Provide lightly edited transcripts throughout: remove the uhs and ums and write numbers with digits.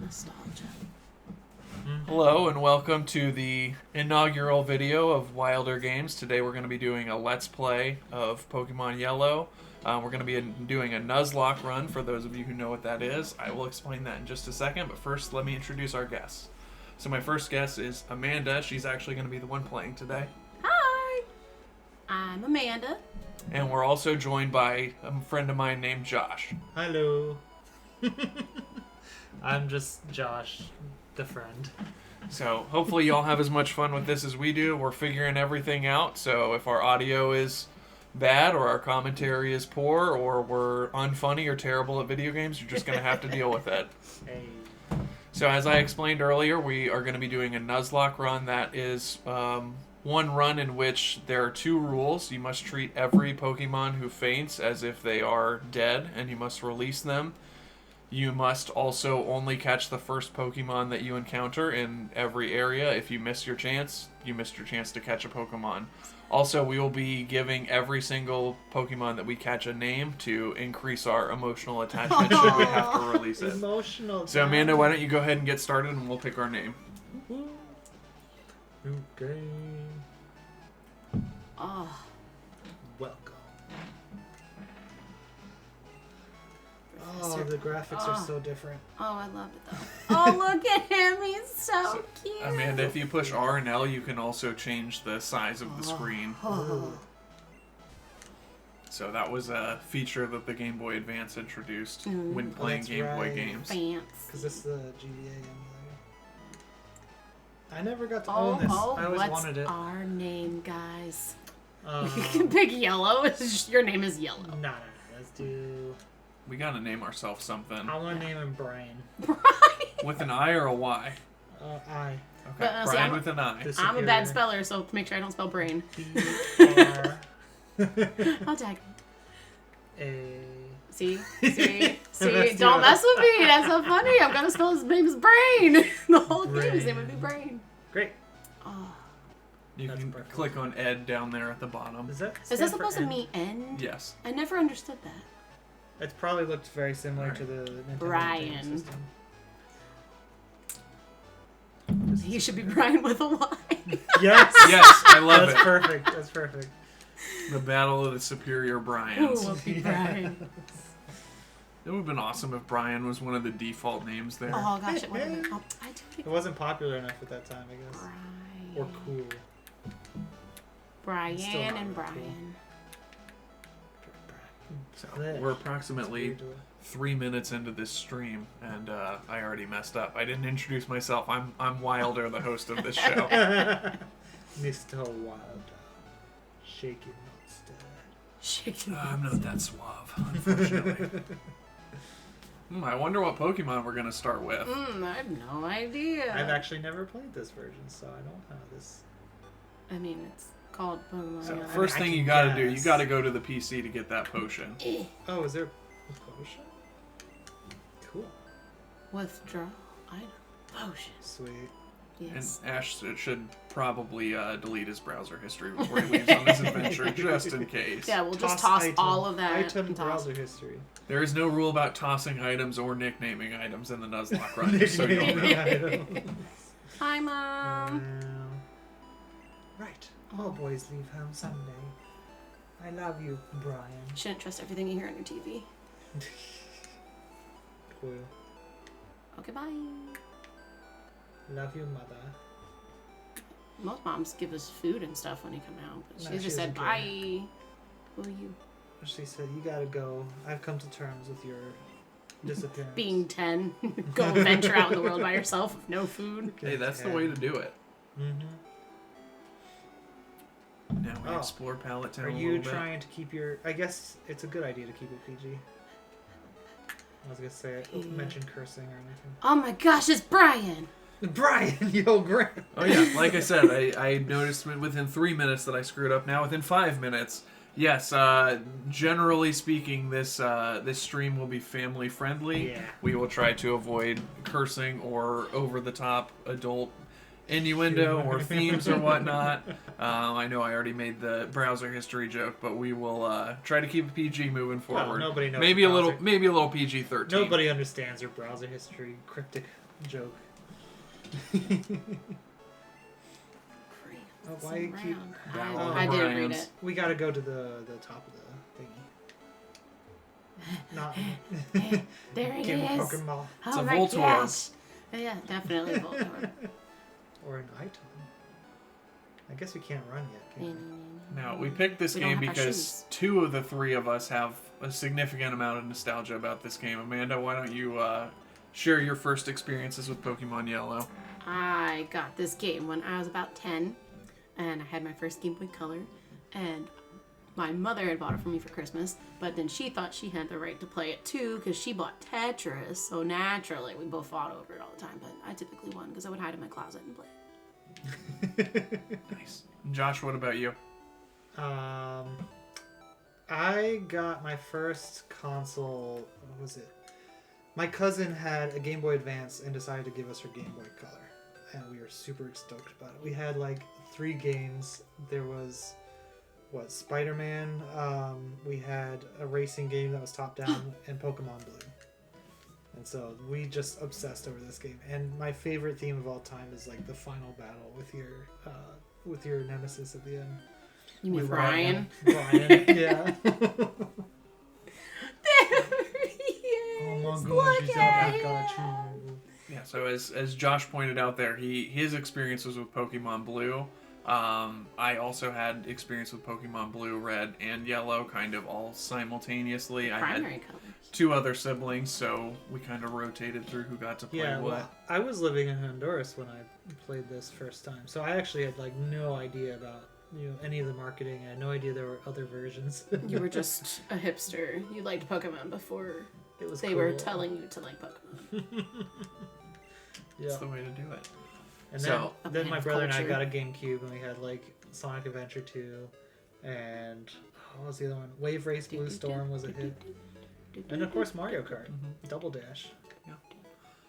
Nostalgia. Hello and welcome to the inaugural video of Wilder Games. Today we're going to be doing a Let's Play of Pokemon Yellow. We're going to be doing a Nuzlocke run for those of you who know what that is. I will explain that in just a second, but first let me introduce our guests. So my first guest is Amanda. She's actually going to be the one playing today. Hi! I'm Amanda. And we're also joined by a friend of mine named Josh. Hello. I'm just Josh, the friend. So hopefully y'all have as much fun with this as we do. We're figuring everything out, so if our audio is bad or our commentary is poor or we're unfunny or terrible at video games, you're just going to have to deal with it. Hey. So as I explained earlier, we are going to be doing a Nuzlocke run. That is one run in which there are two rules. You must treat every Pokemon who faints as if they are dead, and you must release them. You must also only catch the first Pokemon that you encounter in every area. If you miss your chance, you missed your chance to catch a Pokemon. Also, we will be giving every single Pokemon that we catch a name to increase our emotional attachment should we have to release it. Emotional. So, Amanda, why don't you go ahead and get started and we'll pick our name. Okay. Oh, Welcome. Oh, the graphics are so different. I love it though. Oh, look at him. He's so cute. Amanda, if you push R and L, you can also change the size of the screen. Oh. So that was a feature that the Game Boy Advance introduced when playing that's Game Boy right. games. Fancy. Because it's the GBA emulator. I never got to own this. I always what's wanted it. our name, guys? You can pick Yellow. Your name is Yellow. No. Let's do... We gotta name ourselves something. I want to name him Brian. Brian. With an I or a Y? I. Okay, But, see, Brian I'm- with an I. I'm a bad speller, so make sure I don't spell brain. B-R... I'll tag. A... See? Let's do Don't it. mess with me. That's so funny. I'm gonna spell his name as Brain. The whole game, his name Brain. would be Brain. Great. Oh. You That's can perfect. click on Ed down there at the bottom. Is that Is that supposed to mean end? Yes. I never understood that. It's probably looked very similar to the Nintendo Brian. Entertainment System. He should be Brian with a Y. Yes. Yes, I love That's it. perfect. That's perfect. The Battle of the Superior Bryans. Ooh, be Brian. It would have been awesome if Brian was one of the default names there. Oh gosh, it would have been. Oh, I It wasn't popular enough at that time, I guess. Brian. Or cool. Brian Still not and really Brian. So we're approximately 3 minutes into this stream, and I already messed up. I didn't introduce myself. I'm Wilder, the host of this show. Mr. Wilder. Shaking, not stirred. Shaking. I'm not that suave, unfortunately. I wonder what Pokemon we're going to start with. I have no idea. I've actually never played this version, so I don't know this. I mean, it's called Pokemon. So Yellow. first I thing can you got to do, guess. you got to go to the PC to get that potion. Oh, is there a potion? Cool. Withdraw item. Potion. Sweet. Yes. And Ash should probably delete his browser history before he leaves on his adventure, just in case. Yeah, we'll just toss item. all of that. Item and toss. browser history. There is no rule about tossing items or nicknaming items in the Nuzlocke run, just so you know. Hi, Mom. Right. All boys leave home someday. I love you, Brian. Shouldn't trust everything you hear on your TV. Cool. Okay, bye. Love you, mother. Most moms give us food and stuff when you come out, but No, she she just said doesn't bye. care. Who are you? She said, you gotta go. I've come to terms with your disappearance. Being 10, go venture out in the world by yourself with no food. Hey, that's the way to do it. Mm-hmm. Now we Oh. explore Pallet Town Are a you little bit. trying to keep your... I guess it's a good idea to keep it PG. I was gonna say, mention cursing or anything. Oh my gosh, it's Brian! Brian, yo, Grant! Oh yeah, like I said, I noticed within 3 minutes that I screwed up. Now within 5 minutes, yes. Generally speaking, this stream will be family friendly. Yeah. We will try to avoid cursing or over the top adult innuendo or themes or whatnot. I know I already made the browser history joke, but we will try to keep it PG moving forward. nobody knows maybe a browser. little PG-13. Nobody understands your browser history cryptic joke. Oh, why you keep... I didn't read it. We gotta go to the top of the thingy. Not... There it Give is. Pokemon. It's Oh a my Voltorb. gosh. Yeah, definitely Voltorb. Or an Iton. I guess we can't run yet, can we? Now, we picked this We don't game have our because shoes. 2 of the 3 of us have a significant amount of nostalgia about this game. Amanda, why don't you share your first experiences with Pokemon Yellow? I got this game when I was about 10, and I had my first Game Boy Color, and my mother had bought it for me for Christmas, but then she thought she had the right to play it too because she bought Tetris, so naturally we both fought over it all the time, but I typically won because I would hide in my closet and play it. Nice. Josh, what about you? I got my first console, what was it? My cousin had a Game Boy Advance and decided to give us her Game Boy Color. And we were super stoked about it. We had like 3 games. There was, Spider-Man. We had a racing game that was top-down and Pokemon Blue. And so we just obsessed over this game. And my favorite theme of all time is like the final battle with your nemesis at the end. You mean With Brian? Brian, yeah. There he is. Oh my Look gosh, he's at out. I got him. you. Yeah, so as Josh pointed out there, his experience was with Pokemon Blue. I also had experience with Pokemon Blue, Red, and Yellow, kind of all simultaneously. I Primary had colors. 2 other siblings, so we kind of rotated through who got to play Yeah, what. well, I was living in Honduras when I played this first time, so I actually had like no idea about any of the marketing. I had no idea there were other versions. You were just a hipster. You liked Pokemon before It was they cool. were telling you to like Pokemon. That's Yeah, the way to do it. and So- then my Of brother and I culture. got a GameCube, and we had like Sonic Adventure 2, and what was the other one? Wave Race Blue Storm was a hit, and of course Mario Kart, Double Dash. Yeah.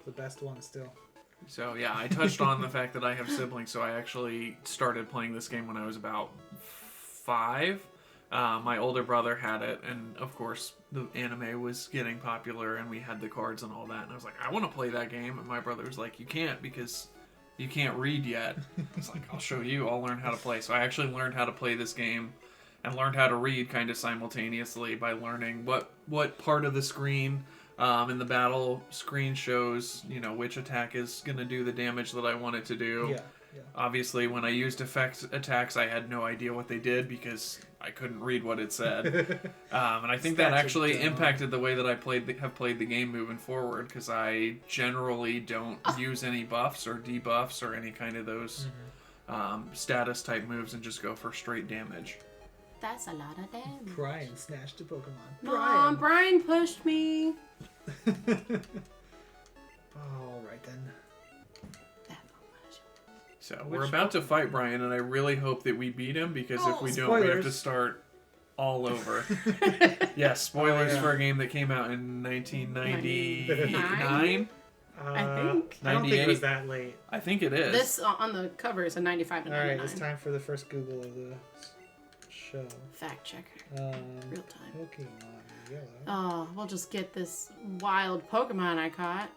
The best one still. So yeah, I touched on the fact that I have siblings, so I actually started playing this game when I was about 5. My older brother had it, and of course the anime was getting popular, and we had the cards and all that, and I was like, I want to play that game, and my brother was like, you can't because you can't read yet. It's like, I'll show you, I'll learn how to play. So I actually learned how to play this game and learned how to read kind of simultaneously by learning what part of the screen in the battle screen shows, which attack is going to do the damage that I want it to do. Yeah. Obviously, when I used attacks, I had no idea what they did because I couldn't read what it said. And I think that Stats are actually dumb. impacted the way that I have played the game moving forward, because I generally don't use any buffs or debuffs or any kind of those status type moves and just go for straight damage. That's a lot of damage. Brian snatched a Pokemon. Mom, Brian pushed me. All right then. So we're about to fight Brian, and I really hope that we beat him, because if we don't, we have to spoilers. start all over. Yes, spoilers Oh, yeah. for a game that came out in 1999. I think. I don't think it was 98? that late. I think it is. This on the cover is a 95 to All right, 99. it's time for the first Google of the show. Fact checker. Real time. Pokemon Yellow. Oh, we'll just get this wild Pokemon I caught.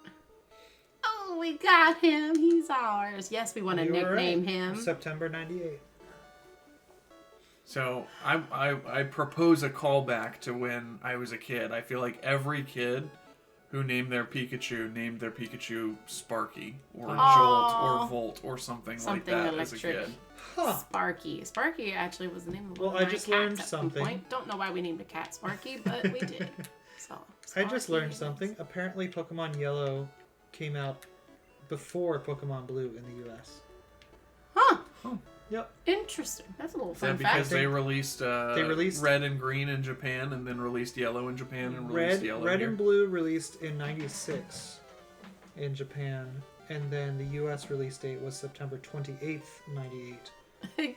Oh, we got him. He's ours. Yes, we want to You were nickname right. him. September 98. So I propose a callback to when I was a kid. I feel like every kid who named their Pikachu Sparky or Jolt or Volt or something like Something that as a electric. kid. Huh. Sparky. Sparky actually was the name of Well, one of I my just cats learned at something. one point. Don't know why we named a cat Sparky, but we did. So I just Sparky learned it is. something. Apparently, Pokemon Yellow came out before Pokemon Blue in the U.S. Huh. Yep. Interesting. That's a little Is that fun because fact. they released released- Red and Green in Japan, and then released Yellow in Japan, and released Yellow Red here? and Blue released in 96 in Japan, and then the U.S. release date was September 28th, 98. I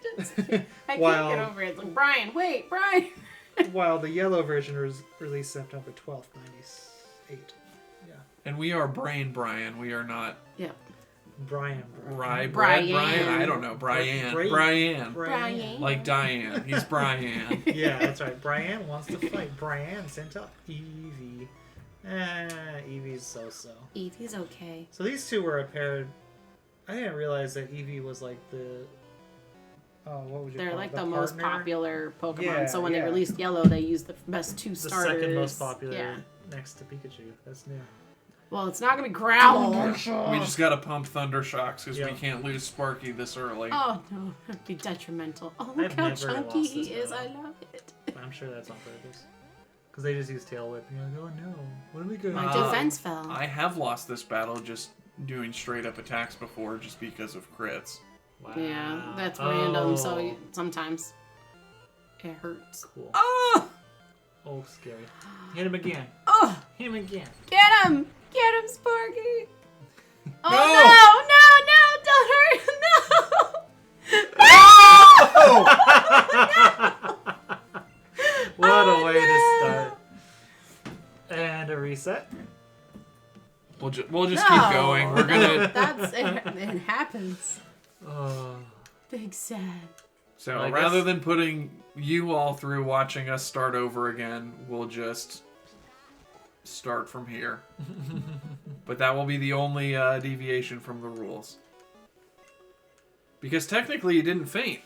can't While- get over it. It's like, Brian, wait, Brian. While the yellow version was released September 12th, 98. Yeah. And we are Brian. We are not Yep. Brian. Brian. Brian. I don't know. Brian. Brian. Like Diane. He's Brian. Yeah, that's right. Brian wants to fight. Brian sent up Eevee. Eevee's so-so. Eevee's okay. So these two were a pair. I didn't realize that Eevee was like the. Oh, what would you They're call like it? the most popular Pokemon. Yeah, so when they yeah. released Yellow, they used the best two The starters. second most popular Yeah. next to Pikachu. That's new. Well, it's not gonna be Growl. We just gotta pump Thunder Shocks because Yeah. we can't lose Sparky this early. Oh no, that'd be detrimental. Oh, look I've how never chunky lost he this is. I battle. love it. I'm sure that's on purpose. Because they just use Tail Whip and you're like, oh no, what are we going My to do? defense fell. I have lost this battle just doing straight up attacks before just because of crits. Wow. Yeah, that's random. So Oh, sometimes it hurts. cool. Oh, Oh, scary. Hit him again. oh, Hit him again. get him, Sparky. Oh no, don't hurt, no. What Oh, a way to no. start. And a reset. We'll just keep going. We're gonna. That's it. It happens. Oh. Big sad. So I rather guess- than putting you all through watching us start over again, we'll just start from here. But that will be the only deviation from the rules. Because technically he didn't faint.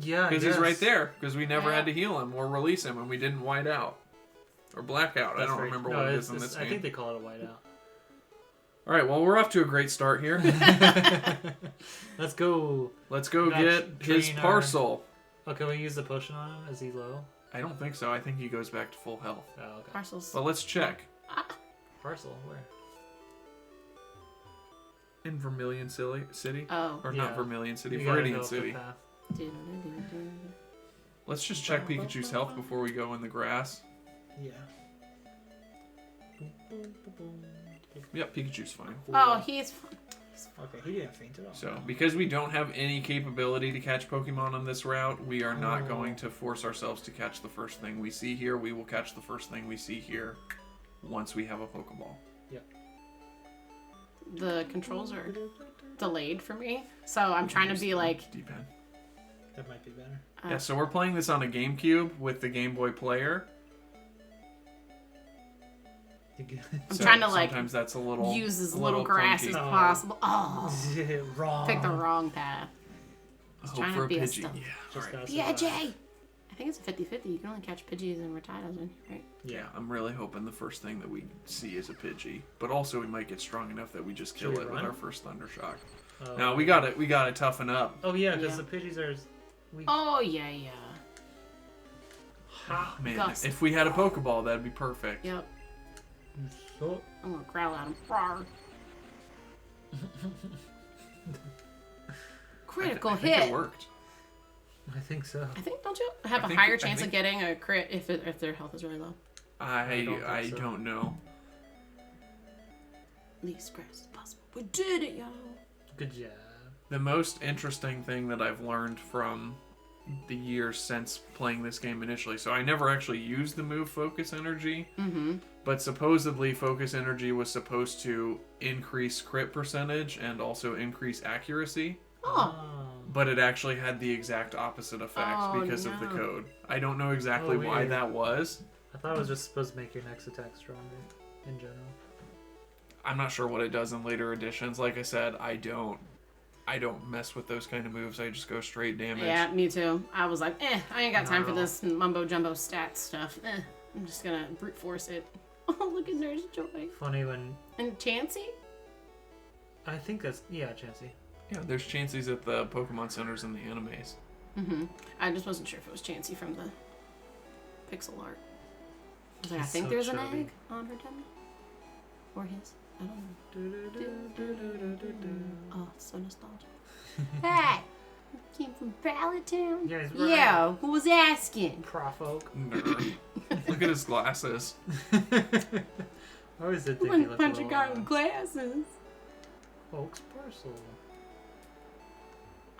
Yeah, Because he's yes. right there. Because we never Yeah. had to heal him or release him, and we didn't white out. Or black out. I That's don't right. remember No, what it it's- is in this I game. think they call it a whiteout. Alright, well, we're off to a great start here. Let's go. Let's go Match get his trainer. parcel. Oh, can we use the potion on him? Is he low? I don't think so. I think he goes back to full health. Oh, okay. Parcels. But let's check. Parcel, where? In Vermilion City? Oh. Or Yeah. not Vermilion City, You gotta Viridian go up the City. path. Let's just check Pikachu's health before we go in the grass. Yeah. Yep, Pikachu's fine. Oh, he's. Okay, he didn't faint at all. So, because we don't have any capability to catch Pokemon on this route, we are not Oh. going to force ourselves to catch the first thing we see here. We will catch the first thing we see here once we have a Pokeball. The controls are delayed for me, so I'm trying to be like. D-pad. That might be better. Yeah, so we're playing this on a GameCube with the Game Boy Player. I'm trying to like sometimes that's a little use as a little grass clunky. as possible. Oh, Wrong. pick the wrong path. Hope trying for to a be a Pidgey. stealth. Yeah, Just alright. gotta Yeah, survive. Jay. I think it's a 50-50. You can only catch Pidgeys and Rattatas in here, right? Yeah, I'm really hoping the first thing that we see is a Pidgey, but also we might get strong enough that we just kill Should we it with run? our first Thunder Shock. Oh. Now we got to toughen up. Oh yeah, because Yeah. the Pidgeys are weak. Oh yeah, yeah. Ha. Man, Gust. if we had a Pokeball, that'd be perfect. Yep. So, I'm gonna growl at him. Rawr. Critical I think hit. it worked. I think so. I think don't you have I a think- higher I chance of think- getting a crit if their health is really low? I don't think so. don't know. Least grass as possible. We did it, y'all. Good job. The most interesting thing that I've learned from the years since playing this game initially, so I never actually used the move Focus Energy, Mm-hmm. but supposedly Focus Energy was supposed to increase crit percentage and also increase accuracy, Oh. but it actually had the exact opposite effect Oh, because of the no. code. I don't know exactly Oh, why weird. that was. I thought it was just supposed to make your next attack stronger in general. I'm not sure what it does in later editions. Like I said, I don't mess with those kind of moves. I just go straight damage. Yeah, me too. I was like, I ain't got time for No. this mumbo jumbo stat stuff. I'm just gonna brute force it. Oh, look at Nurse Joy. Funny when And Chansey? I think that's Chansey. Yeah, there's Chanseys at the Pokemon centers and the animes. Mm-hmm. I just wasn't sure if it was Chansey from the pixel art. I was like, I He's think so there's an chubby. egg on her tummy. Or his. I don't know. Oh, it's so nostalgic. Hey! You came from Palatown? Yeah, he's right. Yeah, who was asking? Profolk. Nerd. Look at his glasses. I always did think he One looked punch a a little guy with glasses. Folks parcel.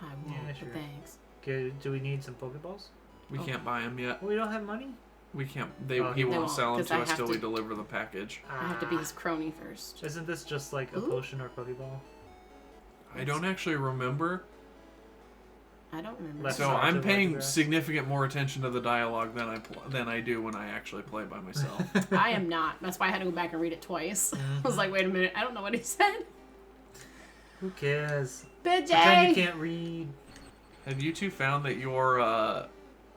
I won't, Yeah, but sure. thanks. Okay, do we need some Pokeballs? We Oh. can't buy them yet. We don't have money? We can't. Oh, He they won't won't, sell them 'cause to I us have till we to- deliver the package. I have to be his crony first. Isn't this just like a Ooh. potion or Pokeball? I don't actually remember. I don't remember. Left So side I'm to paying Elder Grass. significant more attention to the dialogue than I do when I actually play by myself. I am not. That's why I had to go back and read it twice. I was like, wait a minute, I don't know what he said. Who cares? Bitch, Pretend you can't read. Have you two found that your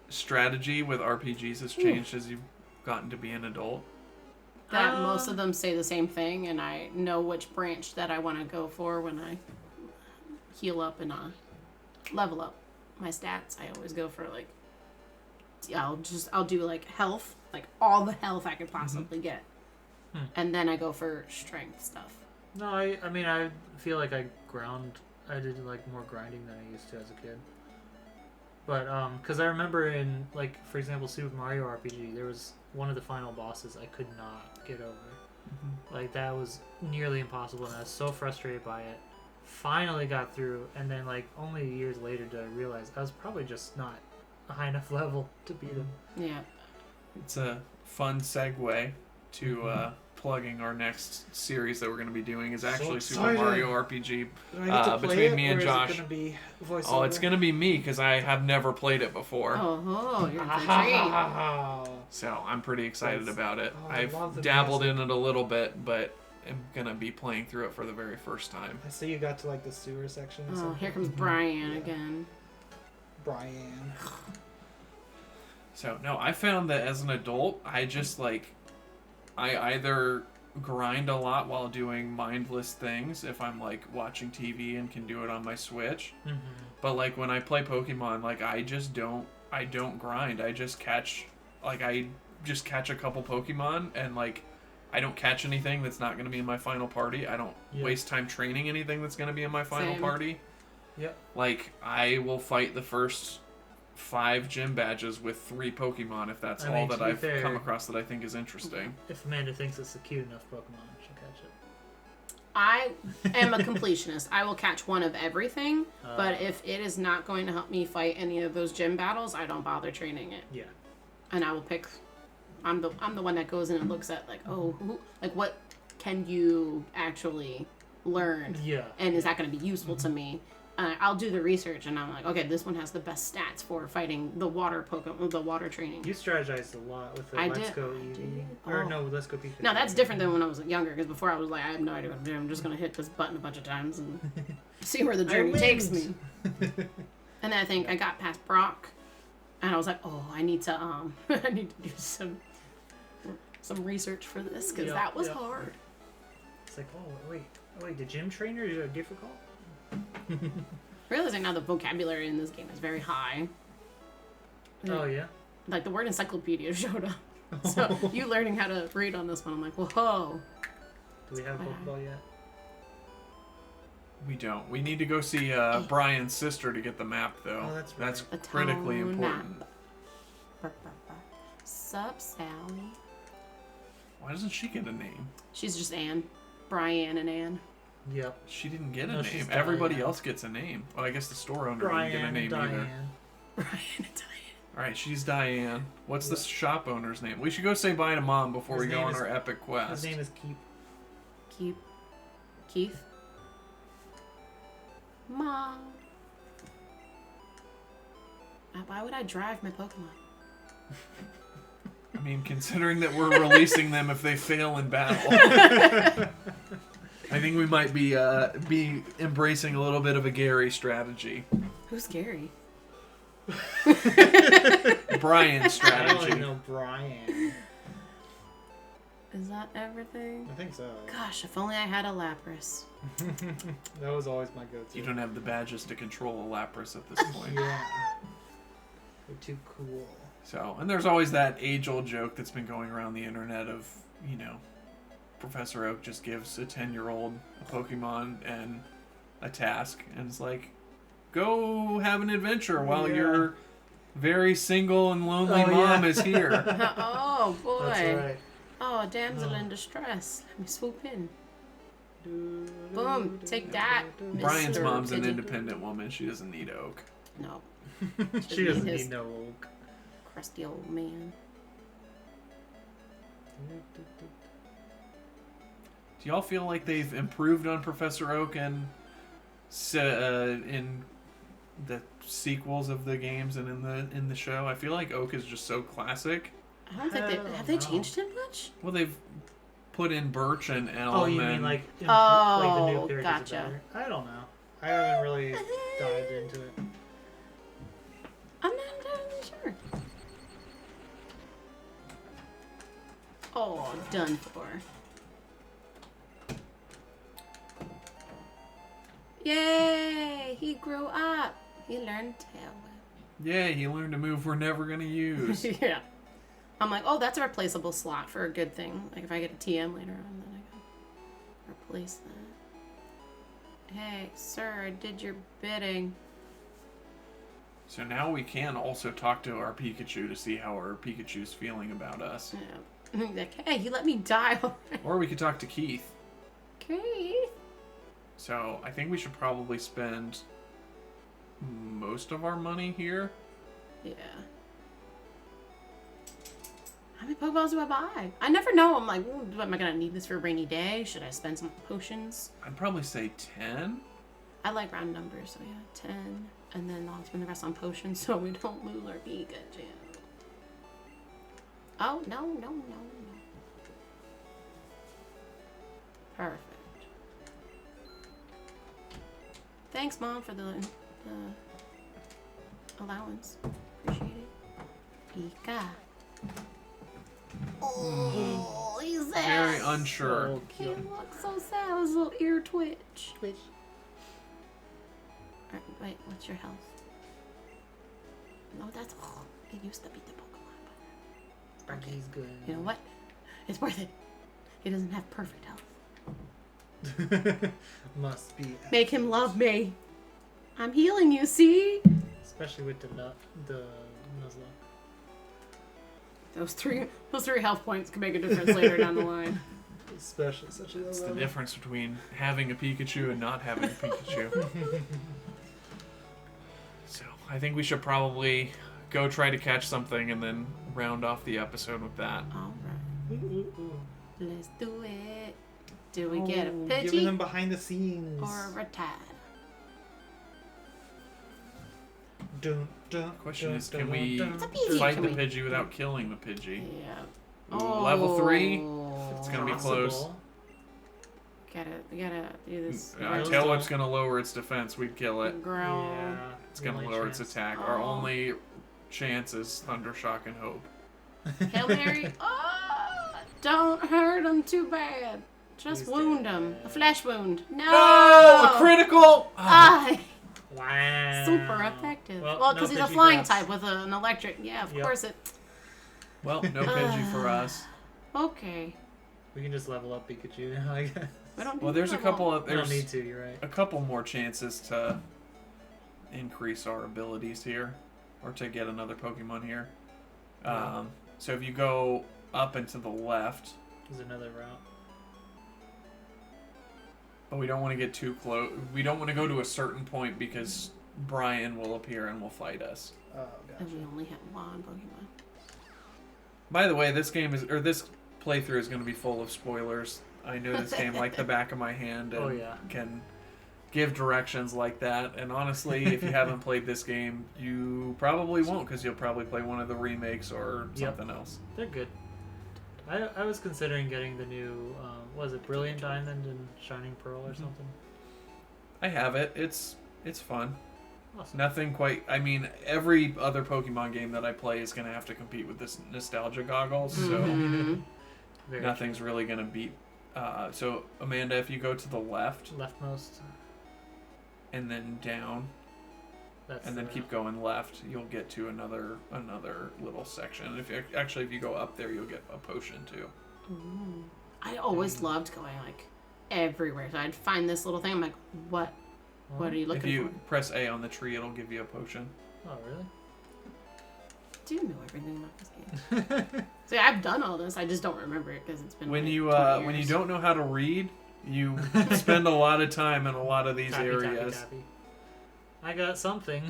strategy with RPGs has changed as you've gotten to be an adult? That most of them say the same thing, and I know which branch that I want to go for when I heal up and level up my stats. I always go for like, I'll do like health, like all the health I could possibly get, and then I go for strength stuff. No, I mean, I feel like I did like more grinding than I used to as a kid. But, because I remember in, like, for example, Super Mario RPG, there was one of the final bosses I could not get over. Like, that was nearly impossible, and I was so frustrated by it. Finally got through, and then, like, only years later did I realize I was probably just not a high enough level to beat him. Yeah. It's a fun segue to plugging our next series that we're going to be doing is actually Super excited. Mario RPG. Do I get to play Between it, me or and is Josh. It gonna be voiceover? Oh, it's going to be me because I have never played it before. Oh, you're in for a treat. Oh. So I'm pretty excited That's- about it. oh, I love I've the dabbled music. in it a little bit, but I'm going to be playing through it for the very first time. I see you got to like the sewer section. or Oh, something. here comes Brian Yeah. again. Brian. So, no, I found that as an adult, I just like, I either grind a lot while doing mindless things if I'm like watching TV and can do it on my Switch. But like when I play Pokemon, like I don't grind. I just catch a couple Pokemon and like I don't catch anything that's not going to be in my final party. I don't Yeah. waste time training anything that's going to be in my final Same. party. Yep. Like I will fight the first 5 gym badges with 3 Pokemon if that's I all mean, that to be I've fair- come across that I think is interesting. If Amanda thinks it's a cute enough Pokemon, she'll catch it. I am a completionist. I will catch one of everything, but if it is not going to help me fight any of those gym battles, I don't bother training it. Yeah. And I will pick. I'm the one that goes in and looks at like, what can you actually learn, Yeah. and is that going to be useful to me? I'll do the research, and I'm like, okay, this one has the best stats for fighting the water Pokemon, the water training. You strategized a lot with the I Let's did. Go I Eevee. did. Or Oh. no, Let's Go Pikachu. No, that's different than when I was younger, because before I was like, I have no idea what I'm doing. I'm just going to hit this button a bunch of times and see where the journey takes me. And then I think I got past Brock, and I was like, oh, I need to I need to do some research for this, because Yeah, that was yeah. hard. It's like, oh, wait, the gym trainers are difficult? Realizing now the vocabulary in this game is very high. Oh, yeah? Like the word encyclopedia showed up. So you learning how to read on this one, I'm like, whoa. Do we have a Pokeball yet? We don't. We need to go see Brian's sister to get the map, though. Oh, that's right. The critically town important. map. Sup, Sally? Why doesn't she get a name? She's just Anne. Brian and Anne. Yep. She didn't get a No, she's name. Everybody Diane. else gets a name. Well, I guess the store owner Brian, didn't get a name Diane. either. Brian and Diane. All right, she's Diane. What's the Yeah. shop owner's name? We should go say bye to Mom before His we go name on is- our epic quest. His name is Keep. Keith? Mom. Why would I drive my Pokemon? I mean, considering that we're releasing them if they fail in battle, I think we might be embracing a little bit of a Gary strategy. Who's Gary? Brian I strategy. only know Brian. Is that everything? I think so. Gosh, if only I had a Lapras. That was always my go-to. You don't have the badges to control a Lapras at this point. Yeah. They're too cool. So, and there's always that age-old joke that's been going around the internet of, you know, Professor Oak just gives a 10-year-old a Pokemon and a task, and it's like, go have an adventure while Yeah. your very single and lonely Oh, mom yeah. is here. Oh, boy. That's right. Oh, a damsel in distress. Let me swoop in. Boom. Take that. Brian's Mr. mom's an Pigeon. independent woman. She doesn't need Oak. No. She doesn't his- need no oak. Crusty old man. Do y'all feel like they've improved on Professor Oak and in the sequels of the games and in the show. I feel like Oak is just so classic. I don't think have they changed it much? Well, they've put in Birch and Elm. Oh, you mean and, like the new Oh, characters are gotcha. better? I don't know. I haven't really dived into it. I'm not entirely sure. Oh, done for. Yay! He grew up. He learned tail Yay, he learned a move we're never gonna use. whip. Yeah. I'm like, oh, that's a replaceable slot for a good thing. Like if I get a TM later on, then I can replace that. Hey, sir, I did your bidding. So now we can also talk to our Pikachu to see how our Pikachu's feeling about us. Yeah. He's like, hey, you let me die already. Or we could talk to Keith. Keith. So I think we should probably spend most of our money here. Yeah. How many Pokeballs do I buy? I never know. I'm like, ooh, am I gonna need this for a rainy day? Should I spend some potions? I'd probably say 10. I like round numbers, so yeah, 10. And then I'll spend the rest on potions so we don't lose our Pikachu. Oh, no. Perfect. Thanks, Mom, for the allowance. Appreciate it. Pika. Oh, he's sad. Very unsure. So He cute. looks so sad. His little ear twitch. Alright, wait, what's your health? No, that's all. It used to be the Pokemon, but He's good. you know what? It's worth it. He doesn't have perfect health. Must be. Make him love me. I'm healing you, see? Especially with the Nuzlocke. Those three health points can make a difference later down the line. Especially such a low It's the level. difference between having a Pikachu and not having a Pikachu. So I think we should probably go try to catch something and then round off the episode with that. Alright, Ooh, ooh. let's do it. Do we get a Oh, Pidgey Giving them behind the scenes. or a Rattata? Dun, dun, Question dun, is, dun, can we dun, It's a dun, Pidgey. dun. fight Can the we- Pidgey without killing the Pidgey? Yeah. Ooh, level 3? Oh. It's gonna be close. Possible. We gotta do this. Tail Those Whip's don't- gonna lower its defense. We'd kill it. Growl. Yeah. It's gonna the only lower its chance. attack. Our Oh. only chance is Thunder Shock and Hope. Hail Mary. Oh, don't hurt him too bad. Just He's wound dead. him. A flesh wound. No. No! A critical! Ah, Wow. super effective. Well, no because he's a Pidgey flying for us. type with an electric. Yeah, of Yep. course it. Well, no Pidgey for us. Okay. We can just level up Pikachu now, I guess. We don't. Well, do there's a that couple long. of We don't there's need to, you're right. a couple more chances to increase our abilities here, or to get another Pokemon here. So if you go up and to the left, There's another route. but we don't want to get too close. We don't want to go to a certain point because Brian will appear and will fight us. Oh, And gotcha. we only have one Pokemon. By the way, this playthrough is going to be full of spoilers. I know this game like the back of my hand and Oh, yeah. can give directions like that. And honestly, if you haven't played this game, you probably won't because you'll probably play one of the remakes or Yep. something else. They're good. I was considering getting the new, was it Brilliant Diamond and Shining Pearl or something? I have it. It's fun. Awesome. Nothing quite. I mean, every other Pokemon game that I play is going to have to compete with this nostalgia goggles. So Mhm. Very nothing's really going to beat. So Amanda, if you go to the left true. Leftmost. and then down, That's and then the keep route. going left, you'll get to another little section. If you go up there, you'll get a potion too. Ooh. I always loved going like everywhere. So I'd find this little thing. I'm like, what? What are you If looking you press A on the tree, it'll give you a potion. Oh, really? for? Do you know everything about this game? See, I've done all this. I just don't remember it because it's been When like you 20 when you years. don't know how to read, you spend a lot of time in a lot of these Tappy, areas. tappy, tappy. I got something.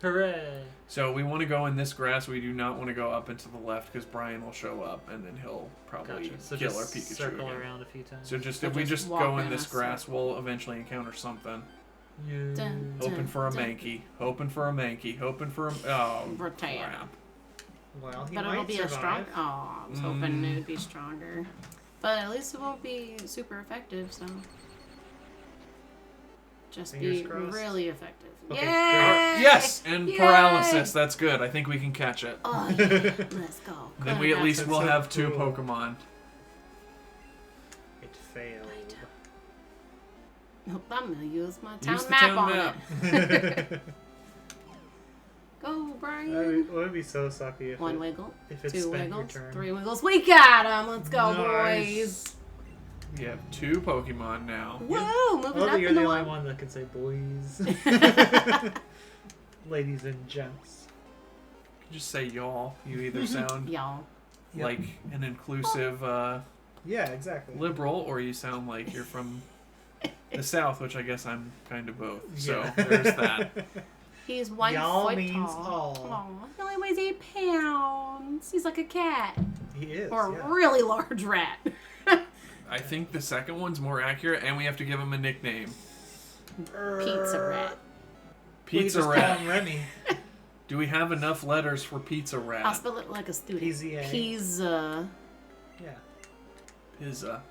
Hooray! So we want to go in this grass. We do not want to go up and to the left because Brian will show up and then he'll probably Gotcha. So kill just our Pikachu circle again. around a few times. So just So if we just just walk go in in this a grass, circle. we'll eventually encounter something. Yeah. Dun, Hoping for a dun. Mankey. Hoping for a Mankey. Hoping for a... Oh, Rotate. crap. Well, he But might it'll be survive. a strong. Oh, I was hoping it would be stronger. But at least it won't be super effective, so. Just Fingers be crossed. really effective. Okay, Yay! Yes! And Yay! paralysis. That's good. I think we can catch it. Oh, yeah. Let's go. Then we at least That's will so have 2 cool. Pokemon. It failed. Nope, I'm gonna use my town Use the map town on map. it. Go, That Brian. would be so sucky if 1 it, wiggle, if it 2 spent your wiggles, turn. 3 wiggles. We got him. Let's go, Nice. boys. We have 2 Pokemon now. Whoa, I moving love up that you're in the the only one. one that can say boys. Ladies and gents. Just say y'all. You either sound Y'all. Yep. like an inclusive Yeah, exactly. liberal, or you sound like you're from the South, which I guess I'm kind of both. So Yeah. there's that. He's 1 Y'all foot means tall. all. Aw, he only weighs 8 pounds. He's like a cat. He is. Or yeah. a really large rat. I think the second one's more accurate, and we have to give him a nickname. Pizza rat. We Pizza just call Rat. him Remy. Do we have enough letters for Pizza I'll Rat? spell it like a student. PZA. Pizza Yeah. Pizza.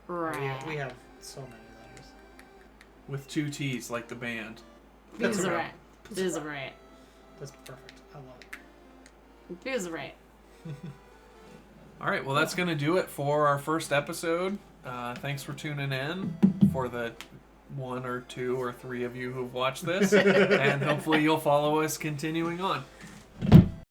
rat. We have so many letters. With 2 T's, like the band. That's Pizza right. rat. Pizza rat. That's perfect. I love it. Pizza rat. All right, well, that's going to do it for our first episode. Thanks for tuning in for the 1 or 2 or 3 of you who've watched this. And hopefully you'll follow us continuing on.